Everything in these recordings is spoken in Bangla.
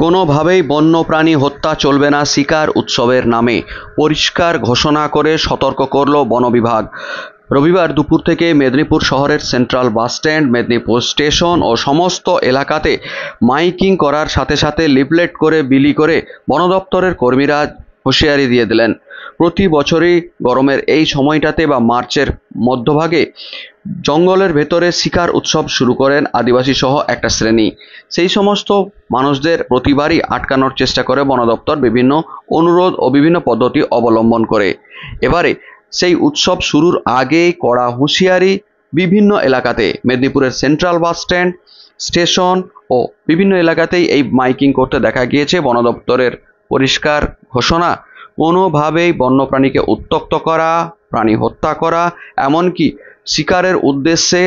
কোনোভাবেই বন্যপ্রাণী হত্যা চলবে না শিকার উৎসবের নামে পরিষ্কার ঘোষণা করে সতর্ক করল বন বিভাগ। রবিবার দুপুর থেকে মেদিনীপুর শহরের সেন্ট্রাল বাসস্ট্যান্ড, মেদিনীপুর স্টেশন ও সমস্ত এলাকাতে মাইকিং করার সাথে সাথে লিফলেট করে বিলি করে বন দপ্তরের কর্মীরা হুঁশিয়ারি দিয়ে দিলেন। প্রতি বছরই গরমের এই সময়টাতে বা মার্চের মধ্যভাগে জঙ্গলের ভেতরে শিকার উৎসব শুরু করেন আদিবাসী সহ একটা শ্রেণী। সেই সমস্ত মানুষদের প্রতিবারই আটকানোর চেষ্টা করে বন দপ্তর বিভিন্ন অনুরোধ ও বিভিন্ন পদ্ধতি অবলম্বন করে। এবারে সেই উৎসব শুরুর আগেই কড়া হুঁশিয়ারি বিভিন্ন এলাকাতে, মেদিনীপুরের সেন্ট্রাল বাস স্ট্যান্ড, স্টেশন ও বিভিন্ন এলাকাতেই এই মাইকিং করতে দেখা গিয়েছে। বন দপ্তরের পরিষ্কার ঘোষণা, কোনোভাবেই বন্যপ্রাণীকে উত্ত্যক্ত করা, প্রাণী হত্যা করা, এমনকি শিকারের উদ্দেশ্যে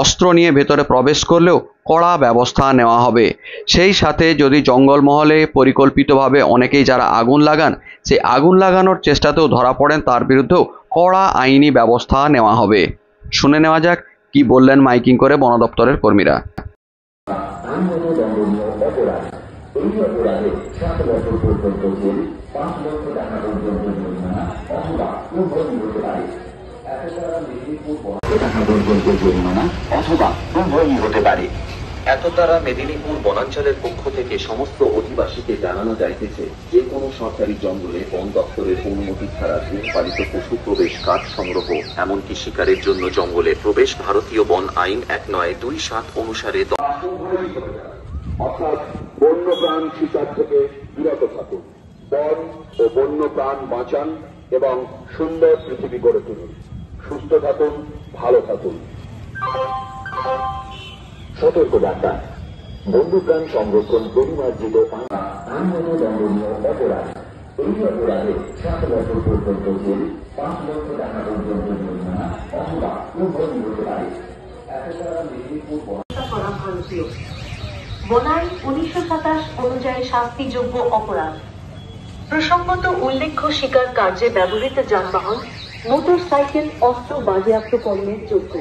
অস্ত্র নিয়ে ভেতরে প্রবেশ করলেও কড়া ব্যবস্থা নেওয়া হবে। সেই সাথে যদি জঙ্গলমহলে পরিকল্পিতভাবে অনেকেই যারা আগুন লাগান, সেই আগুন লাগানোর চেষ্টাতেও ধরা পড়েন, তার বিরুদ্ধেও কড়া আইনি ব্যবস্থা নেওয়া হবে। শুনে নেওয়া যাক কি বললেন মাইকিং করে বন দপ্তরের কর্মীরা। এতদ্বারা মেদিনীপুর বনাঞ্চলের পক্ষ থেকে সমস্ত অধিবাসীকে জানানো যাইতেছে, যে কোনো সরকারি জঙ্গলে বন দপ্তরের অনুমতি ছাড়া গৃহপালিত পশু প্রবেশ, কাঠ সংগ্রহ, এমনকি শিকারের জন্য জঙ্গলে প্রবেশ ভারতীয় বন আইন 1927 অনুসারে অর্থাৎ বন্যপ্রাণ শিকার থেকে বিরত থাকুন, বন ও বন্যপ্রাণ বাঁচান এবং সুন্দর পৃথিবী গড়ে তুলুন। সুস্থ থাকুন, ভালো থাকুন। সতর্কবার্তা: বন্যপ্রাণ সংরক্ষণ পরিমার্জিত আইনত দণ্ডনীয় অপরাধ। এই অপরাধে 7 বছর পর্যন্ত জেল, 5 লক্ষ টাকা পর্যন্ত জরিমানা অথবা উভয়ই হতে পারে। বন আইন 1927 অনুযায়ী শাস্তিযোগ্য অপরাধ। প্রসঙ্গত উল্লেখ্য, শিকার কার্যে ব্যবহৃত যানবাহন, মোটর সাইকেল, অস্ত্র বাজেয়াপ্তকরণের যোগ্য।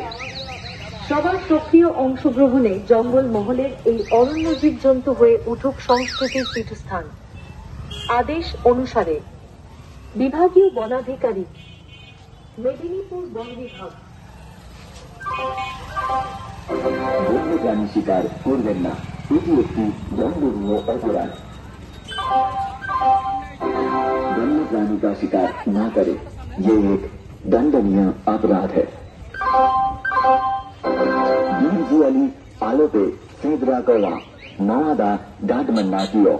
সবার সক্রিয় অংশগ্রহণে জঙ্গল মহলের এই অরণ্য জীবজন্তু হয়ে উঠুক সংস্কৃতির পীঠস্থান। আদেশ অনুসারে বিভাগীয় বনাধিকারী, মেদিনীপুর বন বিভাগ। বন্যপ্রাণী শিকার করবেন না, এটি একটি দণ্ডনীয় অপরাধ। वन्यप्राणी का शिकार न करे, ये एक दंडनीय अपराध है। विजुअली आलोपे सीधरा कौवा नवादा डाडमन्ना कियो।